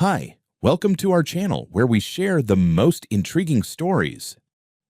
Hi, welcome to our channel where we share the most intriguing stories.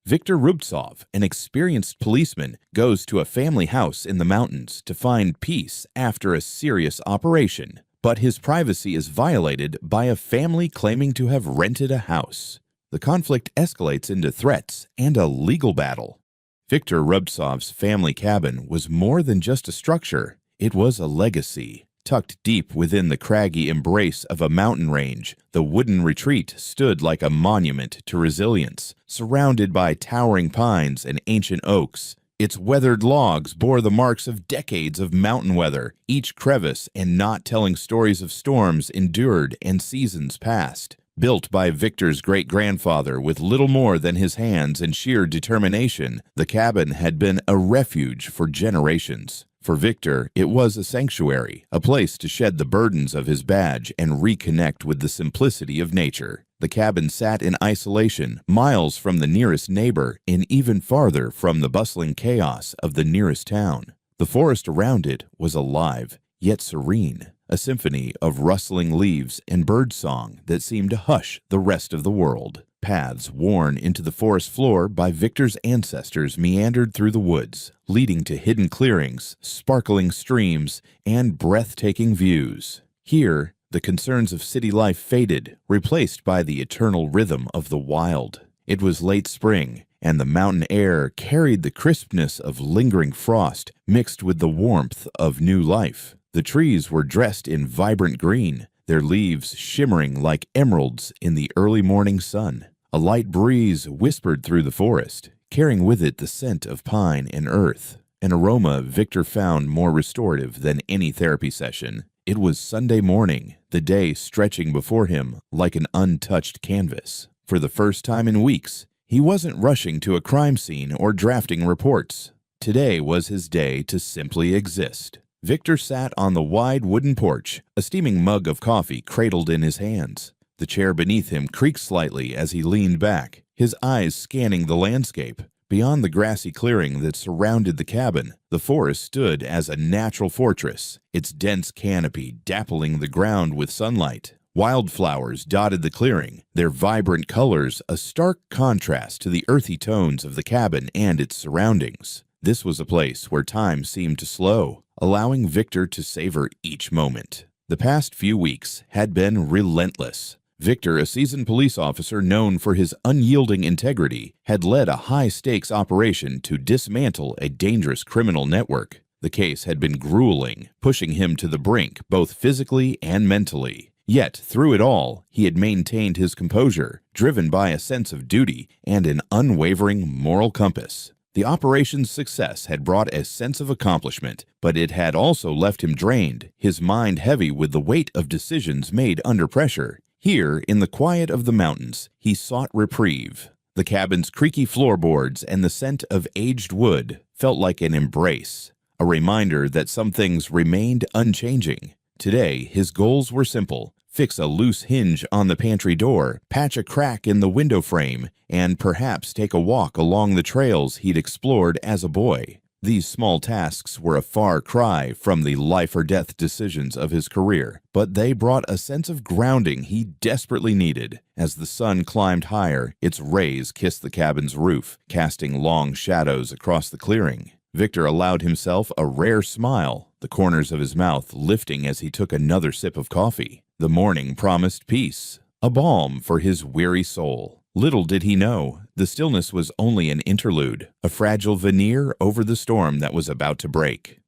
Viktor Rubtsov, an experienced policeman, goes to a family house in the mountains to find peace after a serious operation, but his privacy is violated by a family claiming to have rented a house. The conflict escalates into threats and a legal battle. Viktor Rubtsov's family cabin was more than just a structure, it was a legacy. Tucked deep within the craggy embrace of a mountain range, the wooden retreat stood like a monument to resilience, surrounded by towering pines and ancient oaks. Its weathered logs bore the marks of decades of mountain weather, each crevice and knot telling stories of storms endured and seasons past. Built by Viktor's great-grandfather with little more than his hands and sheer determination, the cabin had been a refuge for generations. For Viktor, it was a sanctuary, a place to shed the burdens of his badge and reconnect with the simplicity of nature. The cabin sat in isolation, miles from the nearest neighbor and even farther from the bustling chaos of the nearest town. The forest around it was alive, yet serene, a symphony of rustling leaves and birdsong that seemed to hush the rest of the world. Paths worn into the forest floor by Viktor's ancestors meandered through the woods, leading to hidden clearings, sparkling streams, and breathtaking views. Here, the concerns of city life faded, replaced by the eternal rhythm of the wild. It was late spring, and the mountain air carried the crispness of lingering frost mixed with the warmth of new life. The trees were dressed in vibrant green, their leaves shimmering like emeralds in the early morning sun. A light breeze whispered through the forest, carrying with it the scent of pine and earth, an aroma Viktor found more restorative than any therapy session. It was Sunday morning, the day stretching before him like an untouched canvas. For the first time in weeks, he wasn't rushing to a crime scene or drafting reports. Today was his day to simply exist. Viktor sat on the wide wooden porch, a steaming mug of coffee cradled in his hands. The chair beneath him creaked slightly as he leaned back, his eyes scanning the landscape. Beyond the grassy clearing that surrounded the cabin, the forest stood as a natural fortress, its dense canopy dappling the ground with sunlight. Wildflowers dotted the clearing, their vibrant colors a stark contrast to the earthy tones of the cabin and its surroundings. This was a place where time seemed to slow, allowing Viktor to savor each moment. The past few weeks had been relentless. Viktor, a seasoned police officer known for his unyielding integrity, had led a high-stakes operation to dismantle a dangerous criminal network. The case had been grueling, pushing him to the brink both physically and mentally. Yet, through it all, he had maintained his composure, driven by a sense of duty and an unwavering moral compass. The operation's success had brought a sense of accomplishment, but it had also left him drained, his mind heavy with the weight of decisions made under pressure. Here, in the quiet of the mountains, he sought reprieve. The cabin's creaky floorboards and the scent of aged wood felt like an embrace, a reminder that some things remained unchanging. Today, his goals were simple: fix a loose hinge on the pantry door, patch a crack in the window frame, and perhaps take a walk along the trails he'd explored as a boy. These small tasks were a far cry from the life-or-death decisions of his career, but they brought a sense of grounding he desperately needed. As the sun climbed higher, its rays kissed the cabin's roof, casting long shadows across the clearing. Viktor allowed himself a rare smile, the corners of his mouth lifting as he took another sip of coffee. The morning promised peace, a balm for his weary soul. Little did he know, the stillness was only an interlude, a fragile veneer over the storm that was about to break.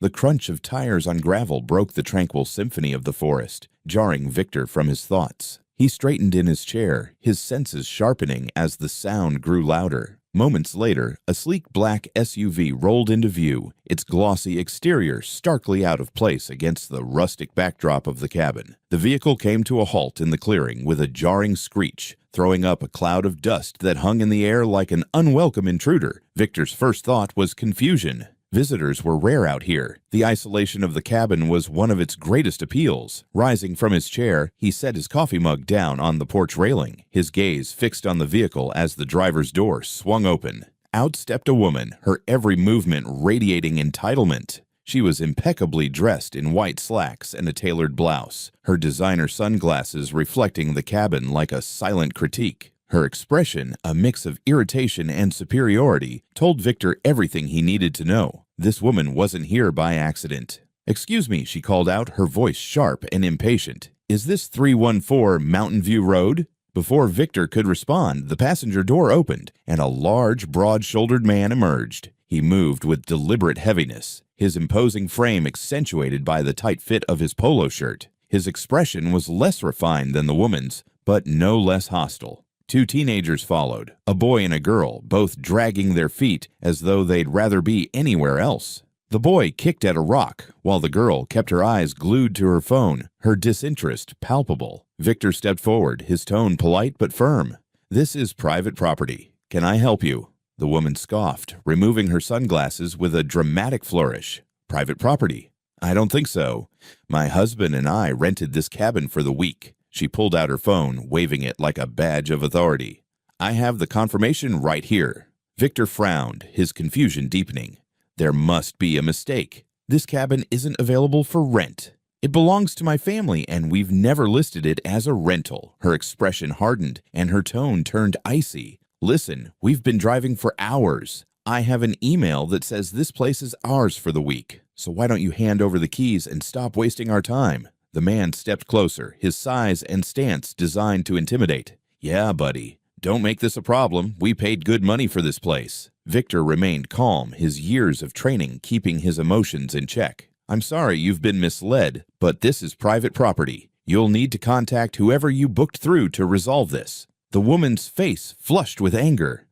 The crunch of tires on gravel broke the tranquil symphony of the forest, jarring Viktor from his thoughts. He straightened in his chair, his senses sharpening as the sound grew louder. Moments later, a sleek black SUV rolled into view, its glossy exterior starkly out of place against the rustic backdrop of the cabin. The vehicle came to a halt in the clearing with a jarring screech, throwing up a cloud of dust that hung in the air like an unwelcome intruder. Viktor's first thought was confusion. Visitors were rare out here. The isolation of the cabin was one of its greatest appeals. Rising from his chair, he set his coffee mug down on the porch railing, his gaze fixed on the vehicle as the driver's door swung open. Out stepped a woman, her every movement radiating entitlement. She was impeccably dressed in white slacks and a tailored blouse, her designer sunglasses reflecting the cabin like a silent critique. Her expression, a mix of irritation and superiority, told Victor everything he needed to know. This woman wasn't here by accident. "Excuse me," she called out, her voice sharp and impatient. "Is this 314 Mountain View Road?" Before Victor could respond, the passenger door opened, and a large, broad-shouldered man emerged. He moved with deliberate heaviness, his imposing frame accentuated by the tight fit of his polo shirt. His expression was less refined than the woman's, but no less hostile. Two teenagers followed, a boy and a girl, both dragging their feet as though they'd rather be anywhere else. The boy kicked at a rock, while the girl kept her eyes glued to her phone, her disinterest palpable. Victor stepped forward, his tone polite but firm. "This is private property. Can I help you?" The woman scoffed, removing her sunglasses with a dramatic flourish. "Private property? I don't think so. My husband and I rented this cabin for the week." She pulled out her phone, waving it like a badge of authority. "I have the confirmation right here." Victor frowned, his confusion deepening. There must be a mistake. This cabin isn't available for rent. It belongs to my family, and we've never listed it as a rental. Her expression hardened, and her tone turned icy. "Listen, we've been driving for hours. I have an email that says this place is ours for the week. So why don't you hand over the keys and stop wasting our time?" The man stepped closer, his size and stance designed to intimidate. "Yeah, buddy. Don't make this a problem. We paid good money for this place." Victor remained calm, his years of training keeping his emotions in check. "I'm sorry you've been misled, but this is private property. You'll need to contact whoever you booked through to resolve this." The woman's face flushed with anger.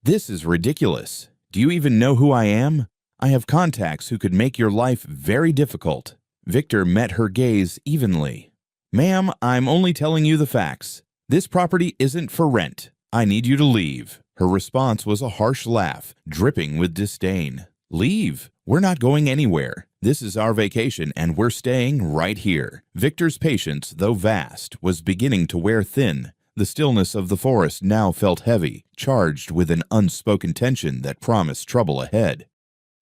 "This is ridiculous. Do you even know who I am? I have contacts who could make your life very difficult." Victor met her gaze evenly. "Ma'am, I'm only telling you the facts. This property isn't for rent. I need you to leave." Her response was a harsh laugh, dripping with disdain. "Leave? We're not going anywhere. This is our vacation, and we're staying right here." Victor's patience, though vast, was beginning to wear thin. The stillness of the forest now felt heavy, charged with an unspoken tension that promised trouble ahead.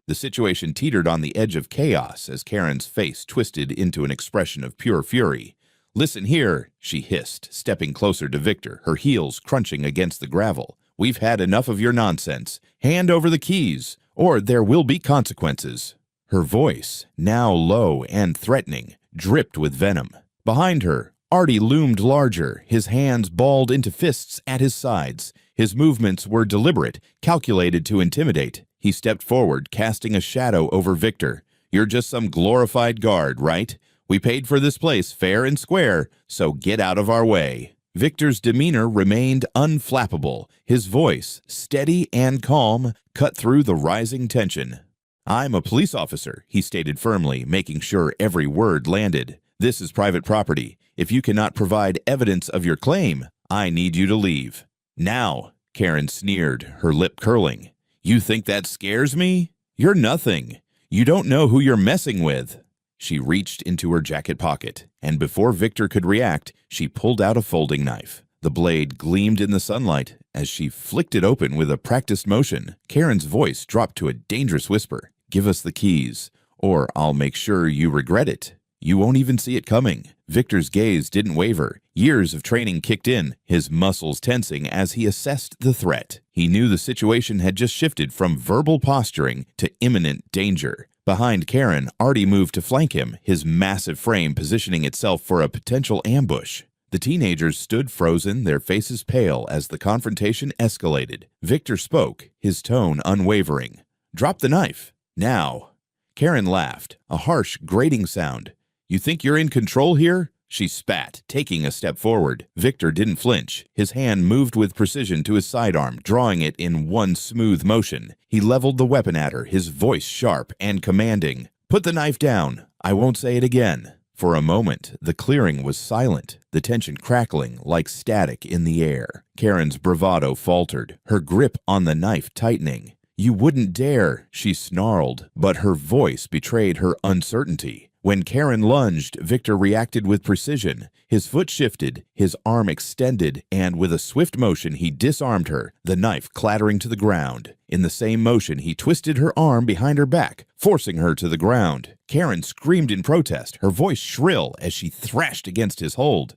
The situation teetered on the edge of chaos as Karen's face twisted into an expression of pure fury. "Listen here," she hissed, stepping closer to Victor, her heels crunching against the gravel. "We've had enough of your nonsense. Hand over the keys, or there will be consequences." Her voice, now low and threatening, dripped with venom. Behind her, Artie loomed larger, his hands balled into fists at his sides. His movements were deliberate, calculated to intimidate. He stepped forward, casting a shadow over Victor. "You're just some glorified guard, right? We paid for this place fair and square, so get out of our way." Victor's demeanor remained unflappable. His voice, steady and calm, cut through the rising tension. "I'm a police officer," he stated firmly, making sure every word landed. "This is private property. If you cannot provide evidence of your claim, I need you to leave." "Now," Karen sneered, her lip curling. "You think that scares me? You're nothing. You don't know who you're messing with." She reached into her jacket pocket, and before Victor could react, she pulled out a folding knife. The blade gleamed in the sunlight as she flicked it open with a practiced motion. Karen's voice dropped to a dangerous whisper. "Give us the keys, or I'll make sure you regret it. You won't even see it coming." Victor's gaze didn't waver. Years of training kicked in, his muscles tensing as he assessed the threat. He knew the situation had just shifted from verbal posturing to imminent danger. Behind Karen, Artie moved to flank him, his massive frame positioning itself for a potential ambush. The teenagers stood frozen, their faces pale as the confrontation escalated. Victor spoke, his tone unwavering. "Drop the knife. Now." Karen laughed, a harsh, grating sound. "You think you're in control here?" She spat, taking a step forward. Victor didn't flinch. His hand moved with precision to his sidearm, drawing it in one smooth motion. He leveled the weapon at her, his voice sharp and commanding. "Put the knife down. I won't say it again." For a moment, the clearing was silent, the tension crackling like static in the air. Karen's bravado faltered, her grip on the knife tightening. "You wouldn't dare," she snarled, but her voice betrayed her uncertainty. When Karen lunged, Victor reacted with precision. His foot shifted, his arm extended, and with a swift motion he disarmed her, the knife clattering to the ground. In the same motion, he twisted her arm behind her back, forcing her to the ground. Karen screamed in protest, her voice shrill as she thrashed against his hold.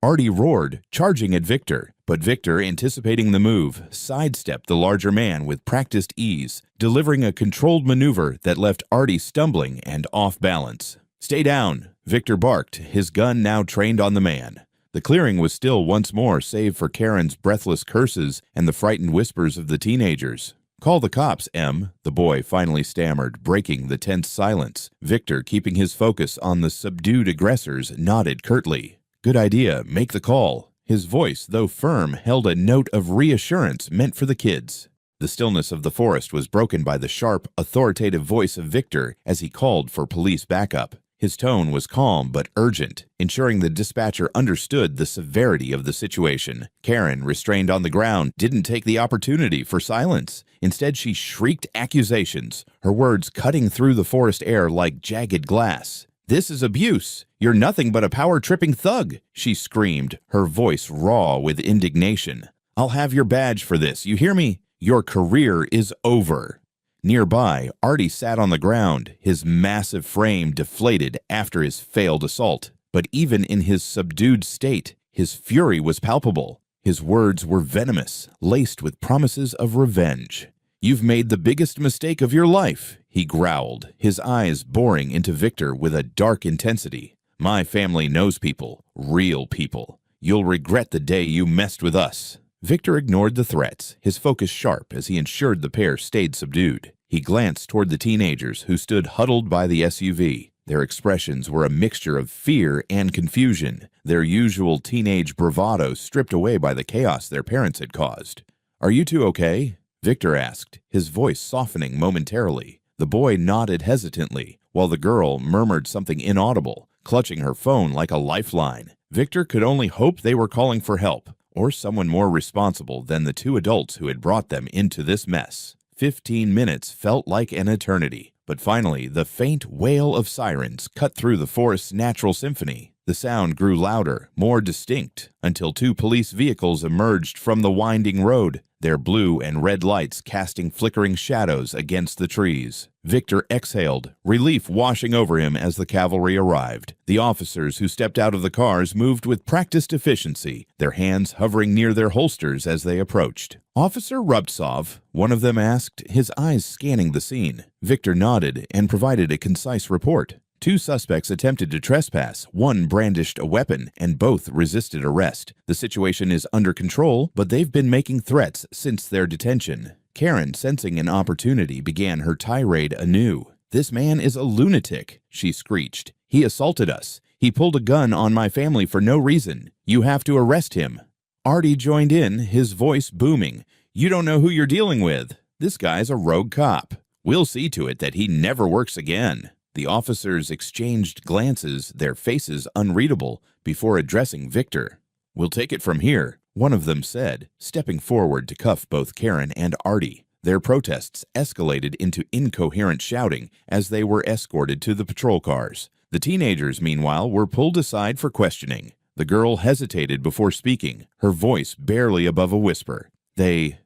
Artie roared, charging at Victor, but Victor, anticipating the move, sidestepped the larger man with practiced ease, delivering a controlled maneuver that left Artie stumbling and off balance. "Stay down," Victor barked, his gun now trained on the man. The clearing was still once more save for Karen's breathless curses and the frightened whispers of the teenagers. "Call the cops, Em," the boy finally stammered, breaking the tense silence. Victor, keeping his focus on the subdued aggressors, nodded curtly. "Good idea, make the call." His voice, though firm, held a note of reassurance meant for the kids. The stillness of the forest was broken by the sharp, authoritative voice of Victor as he called for police backup. His tone was calm but urgent, ensuring the dispatcher understood the severity of the situation. Karen, restrained on the ground, didn't take the opportunity for silence. Instead, she shrieked accusations, her words cutting through the forest air like jagged glass. "This is abuse. You're nothing but a power-tripping thug," she screamed, her voice raw with indignation. "I'll have your badge for this, you hear me? Your career is over." Nearby, Artie sat on the ground, his massive frame deflated after his failed assault. But even in his subdued state, his fury was palpable. His words were venomous, laced with promises of revenge. "You've made the biggest mistake of your life," he growled, his eyes boring into Victor with a dark intensity. "My family knows people, real people. You'll regret the day you messed with us." Victor ignored the threats, his focus sharp as he ensured the pair stayed subdued. He glanced toward the teenagers who stood huddled by the SUV. Their expressions were a mixture of fear and confusion, their usual teenage bravado stripped away by the chaos their parents had caused. "Are you two okay?" Victor asked, his voice softening momentarily. The boy nodded hesitantly, while the girl murmured something inaudible, clutching her phone like a lifeline. Victor could only hope they were calling for help, or someone more responsible than the two adults who had brought them into this mess. 15 minutes felt like an eternity, but finally the faint wail of sirens cut through the forest's natural symphony. The sound grew louder, more distinct, until two police vehicles emerged from the winding road, their blue and red lights casting flickering shadows against the trees. Victor exhaled, relief washing over him as the cavalry arrived. The officers who stepped out of the cars moved with practiced efficiency, their hands hovering near their holsters as they approached. "Officer Rubtsov?" one of them asked, his eyes scanning the scene. Victor nodded and provided a concise report. Two suspects attempted to trespass, one brandished a weapon, and both resisted arrest. The situation is under control, but they've been making threats since their detention. Karen, sensing an opportunity, began her tirade anew. "This man is a lunatic," she screeched. "He assaulted us. He pulled a gun on my family for no reason. You have to arrest him." Artie joined in, his voice booming. "You don't know who you're dealing with. This guy's a rogue cop. We'll see to it that he never works again." The officers exchanged glances, their faces unreadable, before addressing Victor. "We'll take it from here," one of them said, stepping forward to cuff both Karen and Artie. Their protests escalated into incoherent shouting as they were escorted to the patrol cars. The teenagers, meanwhile, were pulled aside for questioning. The girl hesitated before speaking, her voice barely above a whisper. They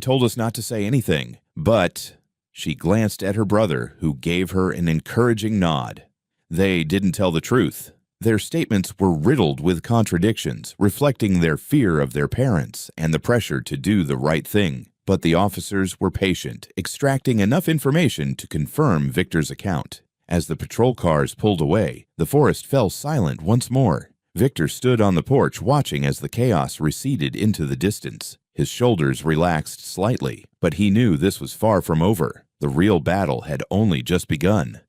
told us not to say anything, but..." She glanced at her brother, who gave her an encouraging nod. "They didn't tell the truth." Their statements were riddled with contradictions, reflecting their fear of their parents and the pressure to do the right thing. But the officers were patient, extracting enough information to confirm Victor's account. As the patrol cars pulled away, the forest fell silent once more. Victor stood on the porch watching as the chaos receded into the distance. His shoulders relaxed slightly, but he knew this was far from over. The real battle had only just begun.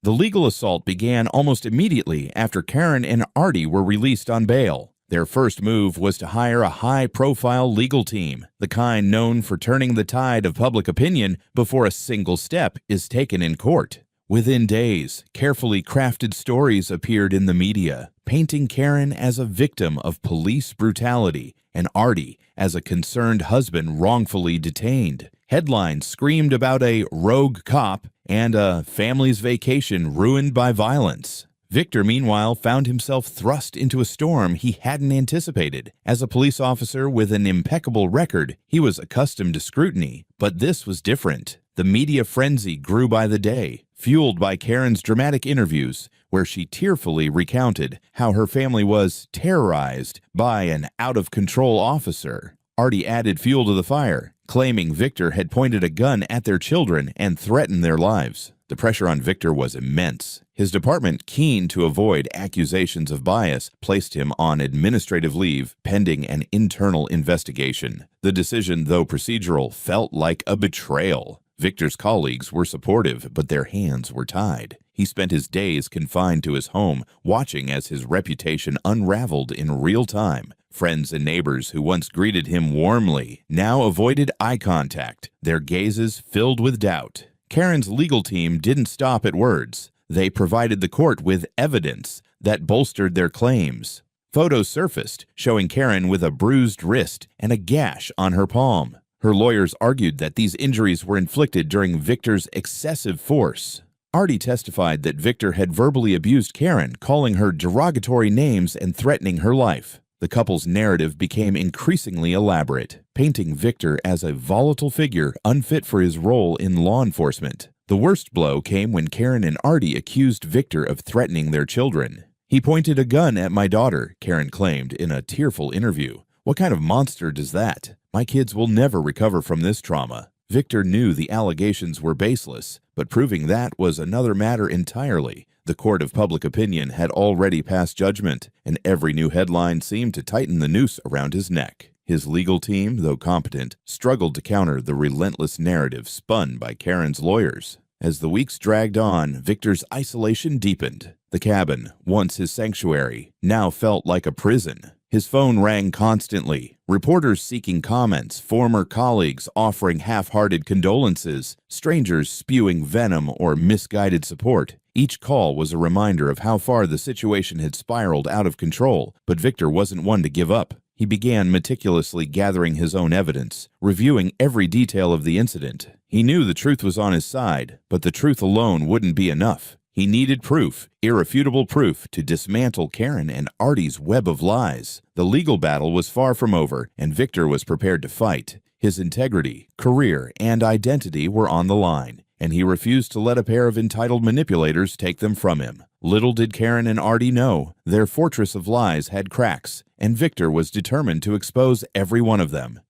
The legal assault began almost immediately after Karen and Artie were released on bail. Their first move was to hire a high-profile legal team, the kind known for turning the tide of public opinion before a single step is taken in court. Within days, carefully crafted stories appeared in the media, painting Karen as a victim of police brutality and Artie as a concerned husband wrongfully detained. Headlines screamed about a rogue cop and a family's vacation ruined by violence. Victor, meanwhile, found himself thrust into a storm he hadn't anticipated. As a police officer with an impeccable record, he was accustomed to scrutiny, but this was different. The media frenzy grew by the day, fueled by Karen's dramatic interviews, where she tearfully recounted how her family was terrorized by an out-of-control officer. Artie added fuel to the fire, claiming Victor had pointed a gun at their children and threatened their lives. The pressure on Victor was immense. His department, keen to avoid accusations of bias, placed him on administrative leave pending an internal investigation. The decision, though procedural, felt like a betrayal. Victor's colleagues were supportive, but their hands were tied. He spent his days confined to his home, watching as his reputation unraveled in real time. Friends and neighbors who once greeted him warmly now avoided eye contact, their gazes filled with doubt. Karen's legal team didn't stop at words. They provided the court with evidence that bolstered their claims. Photos surfaced showing Karen with a bruised wrist and a gash on her palm. Her lawyers argued that these injuries were inflicted during Victor's excessive force. Artie testified that Victor had verbally abused Karen, calling her derogatory names and threatening her life. The couple's narrative became increasingly elaborate, painting Victor as a volatile figure unfit for his role in law enforcement. The worst blow came when Karen and Artie accused Victor of threatening their children. "He pointed a gun at my daughter," Karen claimed in a tearful interview. "What kind of monster does that? My kids will never recover from this trauma." Victor knew the allegations were baseless, but proving that was another matter entirely. The court of public opinion had already passed judgment, and every new headline seemed to tighten the noose around his neck. His legal team, though competent, struggled to counter the relentless narrative spun by Karen's lawyers. As the weeks dragged on, Victor's isolation deepened. The cabin, once his sanctuary, now felt like a prison. His phone rang constantly, reporters seeking comments, former colleagues offering half-hearted condolences, strangers spewing venom or misguided support. Each call was a reminder of how far the situation had spiraled out of control, but Victor wasn't one to give up. He began meticulously gathering his own evidence, reviewing every detail of the incident. He knew the truth was on his side, but the truth alone wouldn't be enough. He needed proof, irrefutable proof, to dismantle Karen and Artie's web of lies. The legal battle was far from over, and Victor was prepared to fight. His integrity, career, and identity were on the line, and he refused to let a pair of entitled manipulators take them from him. Little did Karen and Artie know, their fortress of lies had cracks, and Victor was determined to expose every one of them.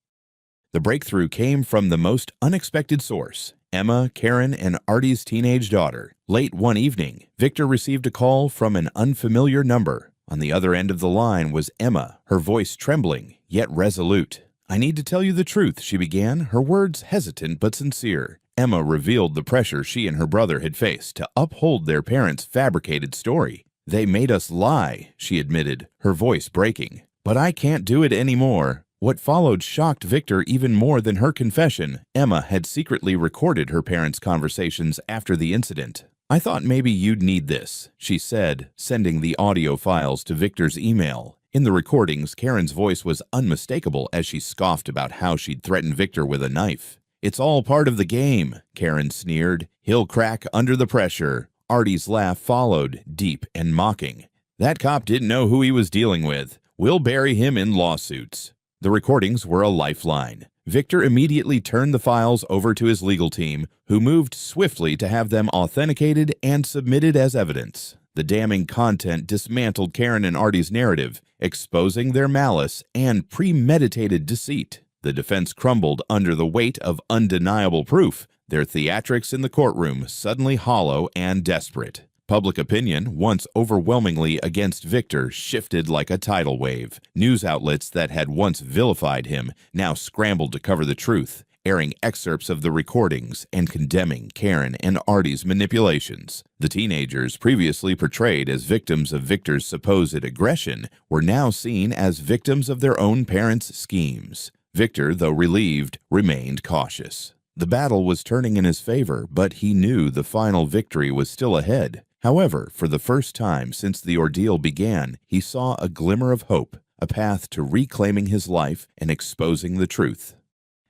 The breakthrough came from the most unexpected source: Emma, Karen, and Artie's teenage daughter. Late one evening, Victor received a call from an unfamiliar number. On the other end of the line was Emma, her voice trembling, yet resolute. "I need to tell you the truth," she began, her words hesitant but sincere. Emma revealed the pressure she and her brother had faced to uphold their parents' fabricated story. "They made us lie," she admitted, her voice breaking. "But I can't do it anymore." What followed shocked Victor even more than her confession. Emma had secretly recorded her parents' conversations after the incident. "I thought maybe you'd need this," she said, sending the audio files to Victor's email. In the recordings, Karen's voice was unmistakable as she scoffed about how she'd threatened Victor with a knife. "It's all part of the game," Karen sneered. "He'll crack under the pressure." Artie's laugh followed, deep and mocking. "That cop didn't know who he was dealing with. We'll bury him in lawsuits." The recordings were a lifeline. Victor immediately turned the files over to his legal team, who moved swiftly to have them authenticated and submitted as evidence. The damning content dismantled Karen and Artie's narrative, exposing their malice and premeditated deceit. The defense crumbled under the weight of undeniable proof, their theatrics in the courtroom suddenly hollow and desperate. Public opinion, once overwhelmingly against Victor, shifted like a tidal wave. News outlets that had once vilified him now scrambled to cover the truth, airing excerpts of the recordings and condemning Karen and Artie's manipulations. The teenagers, previously portrayed as victims of Victor's supposed aggression, were now seen as victims of their own parents' schemes. Victor, though relieved, remained cautious. The battle was turning in his favor, but he knew the final victory was still ahead. However, for the first time since the ordeal began, he saw a glimmer of hope, a path to reclaiming his life and exposing the truth.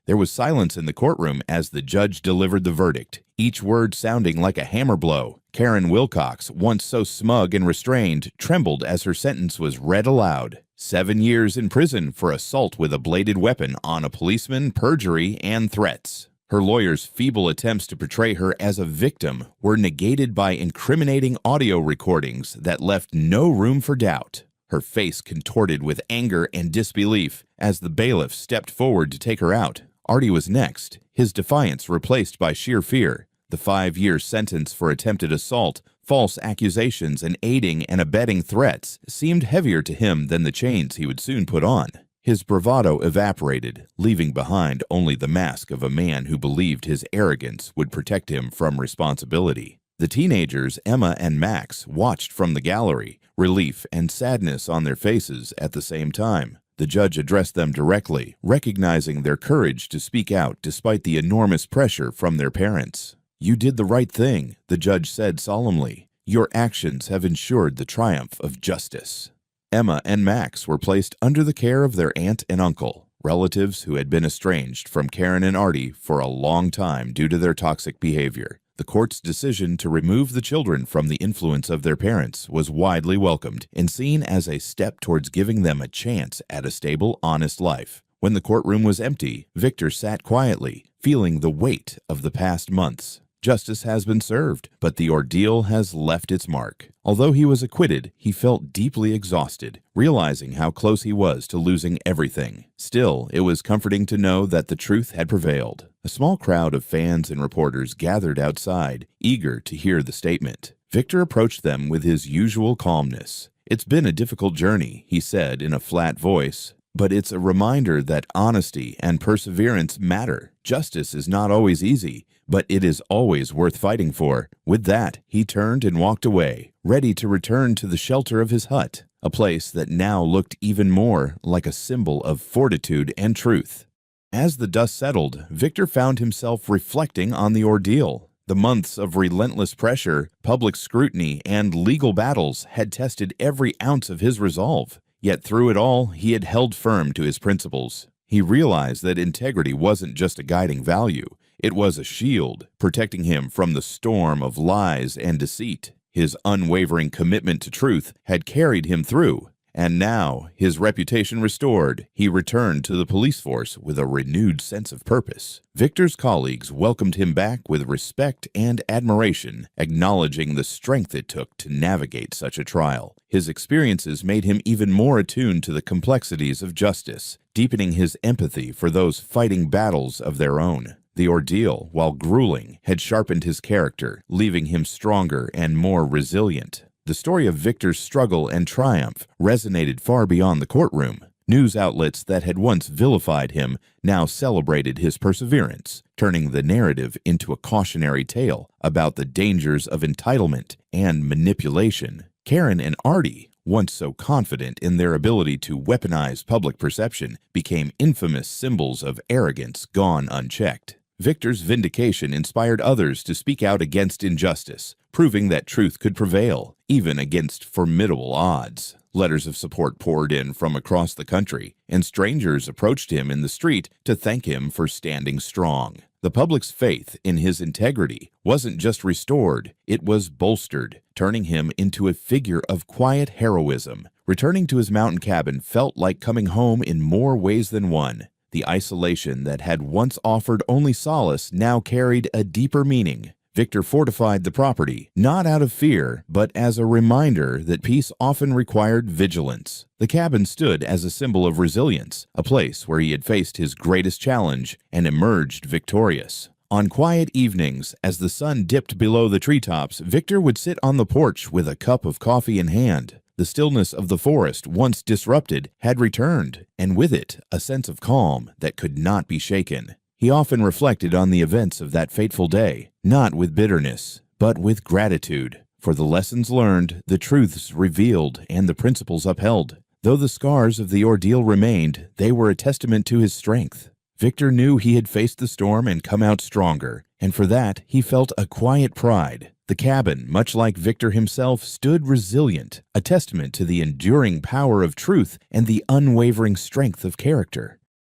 There was silence in the courtroom as the judge delivered the verdict, each word sounding like a hammer blow. Karen Wilcox, once so smug and restrained, trembled as her sentence was read aloud. 7 years in prison for assault with a bladed weapon on a policeman, perjury, and threats. Her lawyer's feeble attempts to portray her as a victim were negated by incriminating audio recordings that left no room for doubt. Her face contorted with anger and disbelief as the bailiff stepped forward to take her out. Artie was next, his defiance replaced by sheer fear. The 5-year sentence for attempted assault, false accusations, and aiding and abetting threats seemed heavier to him than the chains he would soon put on. His bravado evaporated, leaving behind only the mask of a man who believed his arrogance would protect him from responsibility. The teenagers, Emma and Max, watched from the gallery, relief and sadness on their faces at the same time. The judge addressed them directly, recognizing their courage to speak out despite the enormous pressure from their parents. "You did the right thing," the judge said solemnly. "Your actions have ensured the triumph of justice." Emma and Max were placed under the care of their aunt and uncle, relatives who had been estranged from Karen and Artie for a long time due to their toxic behavior. The court's decision to remove the children from the influence of their parents was widely welcomed and seen as a step towards giving them a chance at a stable, honest life. When the courtroom was empty, Victor sat quietly, feeling the weight of the past months. Justice has been served, but the ordeal has left its mark. Although he was acquitted, he felt deeply exhausted, realizing how close he was to losing everything. Still, it was comforting to know that the truth had prevailed. A small crowd of fans and reporters gathered outside, eager to hear the statement. Victor approached them with his usual calmness. "It's been a difficult journey," he said in a flat voice, "but it's a reminder that honesty and perseverance matter. Justice is not always easy, but it is always worth fighting for." With that, he turned and walked away, ready to return to the shelter of his hut, a place that now looked even more like a symbol of fortitude and truth. As the dust settled, Victor found himself reflecting on the ordeal. The months of relentless pressure, public scrutiny, and legal battles had tested every ounce of his resolve. Yet through it all, he had held firm to his principles. He realized that integrity wasn't just a guiding value. It was a shield, protecting him from the storm of lies and deceit. His unwavering commitment to truth had carried him through, and now, his reputation restored, he returned to the police force with a renewed sense of purpose. Victor's colleagues welcomed him back with respect and admiration, acknowledging the strength it took to navigate such a trial. His experiences made him even more attuned to the complexities of justice, deepening his empathy for those fighting battles of their own. The ordeal, while grueling, had sharpened his character, leaving him stronger and more resilient. The story of Victor's struggle and triumph resonated far beyond the courtroom. News outlets that had once vilified him now celebrated his perseverance, turning the narrative into a cautionary tale about the dangers of entitlement and manipulation. Karen and Artie, once so confident in their ability to weaponize public perception, became infamous symbols of arrogance gone unchecked. Victor's vindication inspired others to speak out against injustice, proving that truth could prevail, even against formidable odds. Letters of support poured in from across the country, and strangers approached him in the street to thank him for standing strong. The public's faith in his integrity wasn't just restored, it was bolstered, turning him into a figure of quiet heroism. Returning to his mountain cabin felt like coming home in more ways than one. The isolation that had once offered only solace now carried a deeper meaning. Victor fortified the property, not out of fear, but as a reminder that peace often required vigilance. The cabin stood as a symbol of resilience, a place where he had faced his greatest challenge and emerged victorious. On quiet evenings, as the sun dipped below the treetops, Victor would sit on the porch with a cup of coffee in hand. The stillness of the forest, once disrupted, had returned, and with it, a sense of calm that could not be shaken. He often reflected on the events of that fateful day, not with bitterness, but with gratitude, for the lessons learned, the truths revealed, and the principles upheld. Though the scars of the ordeal remained, they were a testament to his strength. Victor knew he had faced the storm and come out stronger, and for that he felt a quiet pride. The cabin, much like Victor himself, stood resilient, a testament to the enduring power of truth and the unwavering strength of character.